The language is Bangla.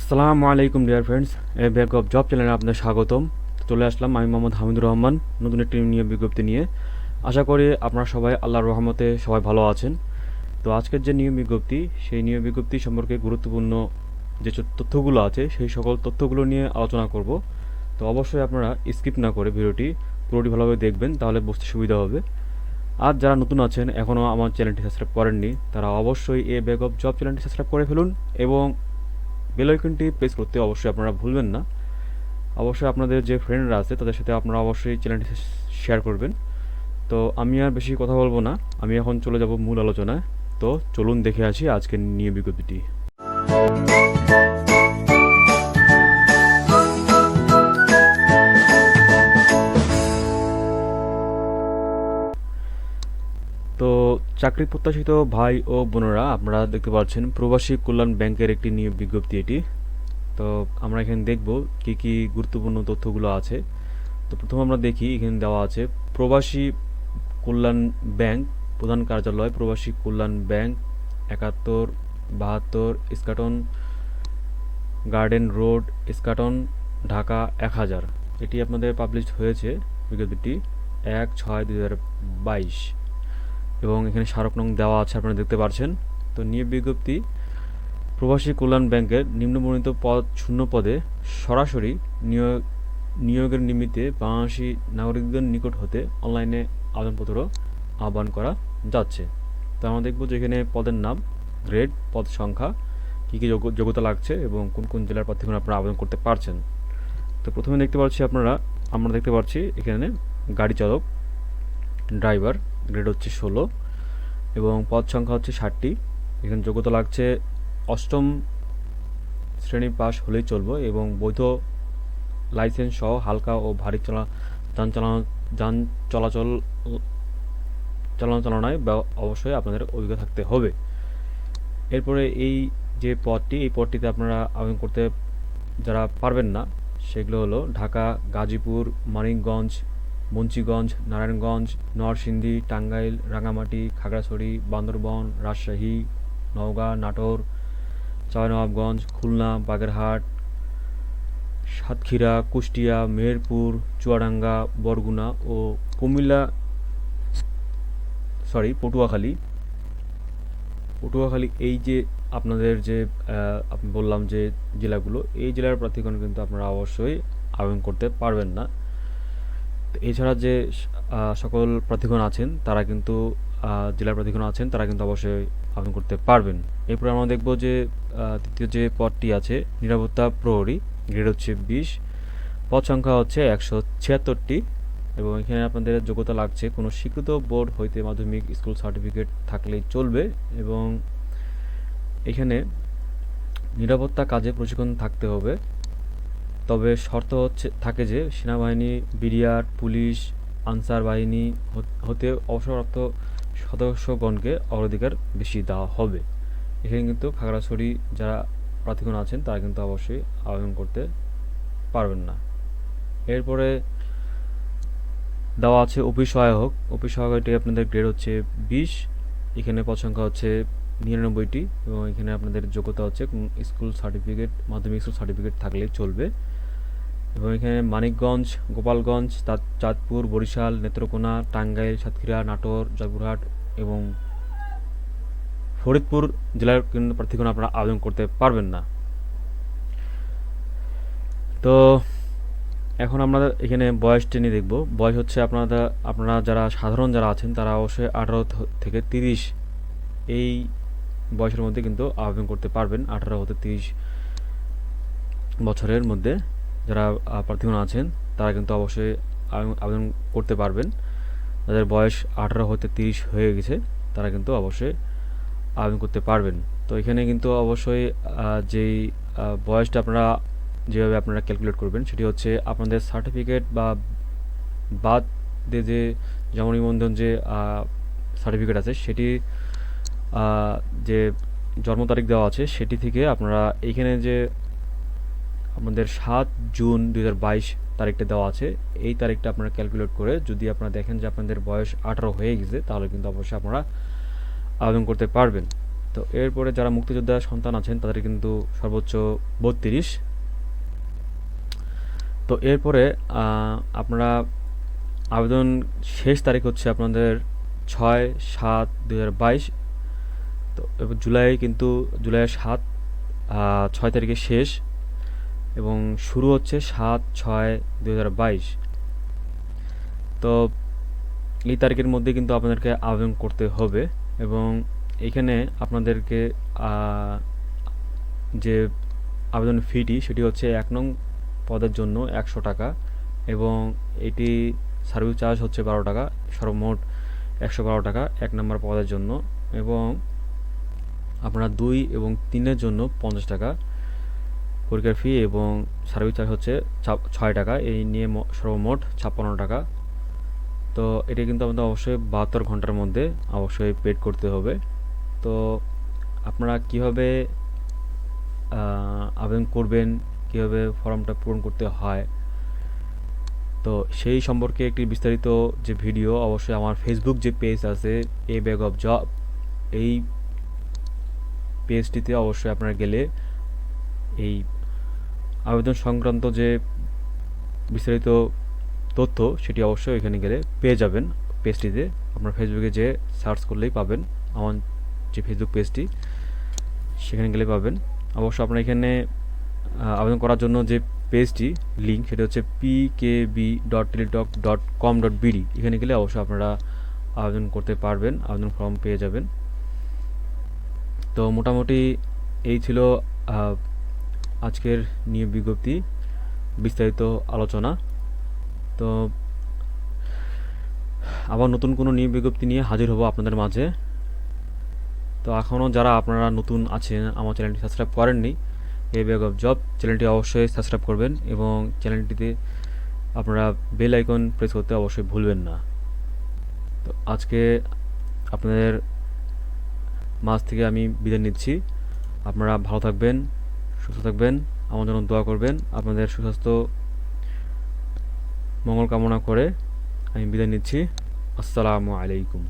আসসালামু আলাইকুম dear friends, A back of job চ্যানেলে আপনাদের স্বাগতম। চলে আসলাম আমি মোহাম্মদ হামিদুর রহমান নতুন একটি নিয়োগ বিজ্ঞপ্তি নিয়ে। আশা করি আপনারা সবাই আল্লাহর রহমতে সবাই ভালো আছেন। তো আজকের যে নিয়োগ বিজ্ঞপ্তি, সেই নিয়োগ বিজ্ঞপ্তি সম্পর্কে গুরুত্বপূর্ণ যে তথ্যগুলো আছে সেই সকল তথ্যগুলো নিয়ে আলোচনা করব। তো অবশ্যই আপনারা স্কিপ না করে ভিডিওটি পুরোটি ভালোভাবে দেখবেন, তাহলে বুঝতে সুবিধা হবে। আর যারা নতুন আছেন এখনও আমার চ্যানেলটি সাবস্ক্রাইব করেননি, তারা অবশ্যই এ ব্যাক অফ জব চ্যানেলটি সাবস্ক্রাইব করে ফেলুন এবং বেল আইকনটি প্রেস করতে অবশ্যই আপনারা ভুলবেন না। অবশ্যই আপনাদের যে ফ্রেন্ডরা আছে তাদের সাথে আপনারা অবশ্যই চ্যানেলটি শেয়ার করবেন। তো আমি আর বেশি কথা বলবো না, আমি এখন চলে যাব মূল আলোচনায়। তো চলুন দেখে আসি আজকের নিয়োগ বিজ্ঞপ্তিটি। তো চাকরি প্রত্যাশিত ভাই ও বোনেরা, আপনারা দেখতে পাচ্ছেন প্রবাসী কল্যাণ ব্যাংকের একটি নিয়োগ বিজ্ঞপ্তি এটি। তো আমরা এখানে দেখব কি কি গুরুত্বপূর্ণ তথ্যগুলো আছে। তো প্রথমে আমরা দেখি, এখানে দেওয়া আছে প্রবাসী কল্যাণ ব্যাংক প্রধান কার্যালয়, Probashi Kallyan bank 7172 Eskaton garden road, Eskaton, Dhaka 1000। এটি আপনাদের পাবলিশড হয়েছে বিজ্ঞপ্তিটি 1/6/2022 এবং এখানে স্মারক নং দেওয়া আছে, আপনারা দেখতে পাচ্ছেন। তো নিয়োগ বিজ্ঞপ্তি প্রবাসী কল্যাণ ব্যাংকের নিম্নবর্ণিত পদ শূন্য পদে সরাসরি নিয়োগের নিমিত্তে বাংলাদেশী নাগরিকদের নিকট হতে অনলাইনে আবেদনপত্র আহ্বান করা যাচ্ছে। তো আমরা দেখব যে এখানে পদের নাম, গ্রেড, পদ সংখ্যা, কী কী যোগ্যতা লাগছে এবং কোন কোন জেলার প্রার্থীগণ আপনারা আবেদন করতে পারছেন। তো প্রথমে দেখতে পাচ্ছি আমরা দেখতে পাচ্ছি এখানে গাড়ি চালক, ড্রাইভার, গ্রেড হচ্ছে 16 এবং পদ সংখ্যা হচ্ছে 60টি। এখানে যোগ্যতা লাগছে অষ্টম শ্রেণী পাস হলেই চলবে এবং বৈধ লাইসেন্স সহ হালকা ও ভারী যান চালানোয় অবশ্যই আপনাদের অভিজ্ঞতা থাকতে হবে। এরপরে এই পদটিতে আপনারা আবেদন করতে যারা পারবেন না সেগুলো হলো ঢাকা, গাজীপুর, মানিকগঞ্জ, মুন্সিগঞ্জ, নারায়ণগঞ্জ, নরসিংদী, টাঙ্গাইল, রাঙামাটি, খাগড়াছড়ি, বান্দরবান, রাজশাহী, নওগাঁ, নাটোর, চাঁপাইনবাবগঞ্জ, খুলনা, বাগেরহাট, সাতক্ষীরা, কুষ্টিয়া, মেহেরপুর, চুয়াডাঙ্গা, বরগুনা ও পটুয়াখালী, এই যে আপনাদের যে আমি বললাম যে জেলাগুলো, এই জেলার প্রার্থীগণ কিন্তু আপনারা অবশ্যই আবেদন করতে পারবেন না। এছাড়া যে সকল প্রার্থীগণ আছেন তারা কিন্তু জেলার প্রার্থীগণ আছেন তারা কিন্তু অবশ্যই আবেদন করতে পারবেন। এরপরে আমরা দেখব যে তৃতীয় যে পদটি আছে নিরাপত্তা প্রহরী, গ্রেড হচ্ছে 20, পদ সংখ্যা হচ্ছে 176টি এবং এখানে আপনাদের যোগ্যতা লাগছে কোনো স্বীকৃত বোর্ড হইতে মাধ্যমিক স্কুল সার্টিফিকেট থাকলেই চলবে এবং এখানে নিরাপত্তা কাজে প্রশিক্ষণ থাকতে হবে। তবে শর্ত থাকে যে সেনাবাহিনী, বিডিআর, পুলিশ, আনসার বাহিনী হতে অবসরপ্রাপ্ত সদস্যগণকে অগ্রাধিকার বেশি দেওয়া হবে। এখানে কিন্তু খাগড়াছড়ি যারা প্রার্থীগণ আছেন তারা কিন্তু অবশ্যই আবেদন করতে পারবেন না। এরপরে দেওয়া আছে অফিস সহায়কটি আপনাদের গ্রেড হচ্ছে 20, এখানে পদ সংখ্যা হচ্ছে 99টি এবং এখানে আপনাদের যোগ্যতা হচ্ছে স্কুল সার্টিফিকেট, মাধ্যমিক স্কুল সার্টিফিকেট থাকলেই চলবে এবং এখানে মানিকগঞ্জ, গোপালগঞ্জ, চাঁদপুর, বরিশাল, নেত্রকোনা, টাঙ্গাইল, সাতক্ষীরা, নাটোর, জয়পুরহাট এবং ফরিদপুর জেলার প্রার্থীগণ আপনারা আবেদন করতে পারবেন না। তো এখন আমরা এখানে বয়সটা নিয়ে দেখব। বয়স হচ্ছে আপনারা যারা সাধারণ যারা আছেন তারা অবশ্যই 18 থেকে 30 এই বয়সের মধ্যে কিন্তু আবেদন করতে পারবেন। 18 হতে 30 বছরের মধ্যে যারা প্রার্থীগণ আছেন তারা কিন্তু অবশ্যই আবেদন করতে পারবেন। যাদের বয়স 18 হতে 30 হয়ে গেছে তারা কিন্তু অবশ্যই আবেদন করতে পারবেন। তো এখানে কিন্তু অবশ্যই যেই বয়সটা যেভাবে আপনারা ক্যালকুলেট করবেন সেটি হচ্ছে আপনাদের সার্টিফিকেট বা বাদ দিয়ে যে জন্ম নিবন্ধন যে সার্টিফিকেট আছে সেটি যে জন্ম তারিখ দেওয়া আছে সেটি থেকে আপনারা এইখানে যে আপনাদের 7 জুন 2022 তারিখটা দেওয়া আছে, এই তারিখটা আপনারা ক্যালকুলেট করে যদি আপনারা দেখেন যে আপনাদের বয়স 18 হয়ে গেছে তাহলে কিন্তু অবশ্যই আপনারা আবেদন করতে পারবেন। তো তো এরপরে যারা মুক্তিযোদ্ধা সন্তান আছেন তাদের কিন্তু সর্বোচ্চ 32। তো এরপরে আপনারা আবেদন শেষ তারিখ হচ্ছে আপনাদের 6/7/2022। তো এবার জুলাইয়ের 6 তারিখে শেষ এবং শুরু হচ্ছে 7/6/2022। তো এই তারিখের মধ্যে কিন্তু আপনাদেরকে আবেদন করতে হবে এবং এখানে আপনাদেরকে যে আবেদন ফিটি সেটি হচ্ছে 1 নং পদের জন্য 100 টাকা এবং এটি সার্ভিস চার্জ হচ্ছে 12 টাকা, সর্বমোট 112 টাকা 1 নম্বর পদের জন্য। এবং আপনারা 2 এবং 3-এর জন্য 50 টাকা পরীক্ষার ফি এবং সার্ভিস চার্জ হচ্ছে 6 টাকা, এই নিয়ে সর্বমোট 56 টাকা। তো এটা কিন্তু আমাদের অবশ্যই 72 ঘন্টার মধ্যে অবশ্যই পেড করতে হবে। তো আপনারা কিভাবে আবেদন করবেন, কিভাবে ফর্মটা পূরণ করতে হয়, তো সেই সম্পর্কে একটি বিস্তারিত যে ভিডিও অবশ্যই আমার ফেসবুক যে পেজ আছে এ ব্যাগ অফ জব, এই পেজটিতে অবশ্যই আপনারা গেলে এই আবেদন সংক্রান্ত যে বিস্তারিত তথ্য সেটি অবশ্যই এখানে গেলে পেয়ে যাবেন। পেজটিতে আপনার ফেসবুকে যে সার্চ করলেই পাবেন, আমার যে ফেসবুক পেজটি সেখানে গেলে পাবেন। অবশ্য আপনার এখানে আবেদন করার জন্য যে পেজটি লিঙ্ক সেটা হচ্ছে pkb.teletalk.com.bd, এখানে গেলে অবশ্যই আপনারা আবেদন করতে পারবেন, আবেদন ফর্ম পেয়ে যাবেন। তো মোটামুটি এই ছিল আজকের নিয়োগ বিজ্ঞপ্তি বিস্তারিত আলোচনা। তো আবার নতুন কোনো নিয়োগ বিজ্ঞপ্তি নিয়ে হাজির হব আপনাদের মাঝে। তো এখনও যারা আপনারা নতুন আছেন, আমার চ্যানেলটি সাবস্ক্রাইব করেননি, এ ব্যাগ অফ জব চ্যানেলটি অবশ্যই সাবস্ক্রাইব করবেন এবং চ্যানেলটিতে আপনারা বেল আইকন প্রেস করতে অবশ্যই ভুলবেন না। তো আজকে আপনাদের মাঝ থেকে আমি বিদায় নিচ্ছি। আপনারা ভালো থাকবেন, সুস্থ থাকবেন, আমার জন্য দোয়া করবেন। আপনাদের সুস্বাস্থ্য মঙ্গল কামনা করে আমি বিদায় নিচ্ছি। আসসালামু আলাইকুম।